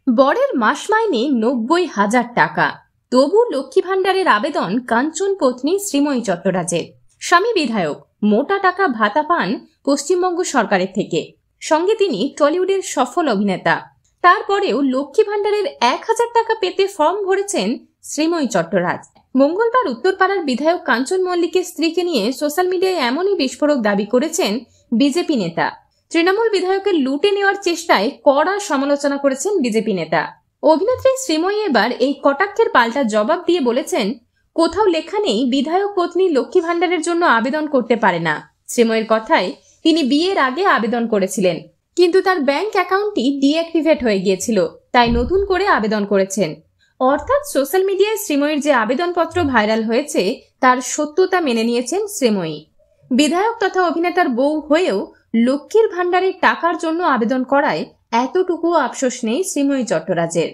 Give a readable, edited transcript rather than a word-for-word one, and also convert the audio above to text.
বরের মাস মাইনে ৯০,০০০ টাকা, তবু লক্ষ্মী ভাণ্ডারের আবেদন কাঞ্চন পত্নী শ্রীময়ী চট্টরাজের। স্বামী বিধায়ক, মোটা টাকা ভাতা পান পশ্চিমবঙ্গ সরকারের থেকে, সঙ্গে তিনি টলিউডের সফল অভিনেতা। তারপরেও লক্ষ্মী ভাণ্ডারের ১,০০০ টাকা পেতে ফর্ম ভরেছেন শ্রীময়ী চট্টরাজ। মঙ্গলবার উত্তরপাড়ার বিধায়ক কাঞ্চন মল্লিকের স্ত্রীকে নিয়ে সোশ্যাল মিডিয়ায় এমনই বিস্ফোরক দাবি করেছেন বিজেপি নেতা। তৃণমূল বিধায়কের লুটে নেওয়ার চেষ্টায় কড়া সমালোচনা করেছেন বিজেপি নেতা। অভিনেত্রী শ্রীময়ী এবার এই কটাক্ষের পাল্টা জবাব দিয়ে বলেছেন, কোথাও লেখা নেই বিধায়ক পত্নী লক্ষ্মী ভাণ্ডারের জন্য আবেদন করতে পারে না। শ্রীময়ীর কথায়, তিনি বিয়ের আগে আবেদন করেছিলেন, কিন্তু তার ব্যাংক অ্যাকাউন্টটি ডিঅ্যাক্টিভেট হয়ে গিয়েছিল, তাই নতুন করে আবেদন করেছেন। অর্থাৎ সোশ্যাল মিডিয়ায় শ্রীময়ীর যে আবেদনপত্র ভাইরাল হয়েছে তার সত্যতা মেনে নিয়েছেন শ্রীময়ী। বিধায়ক তথা অভিনেতার বউ হয়েও লক্ষ্মীর ভাণ্ডারের টাকার জন্য আবেদন করায় এতটুকু আফসোস নেই শ্রীময়ী চট্টরাজের।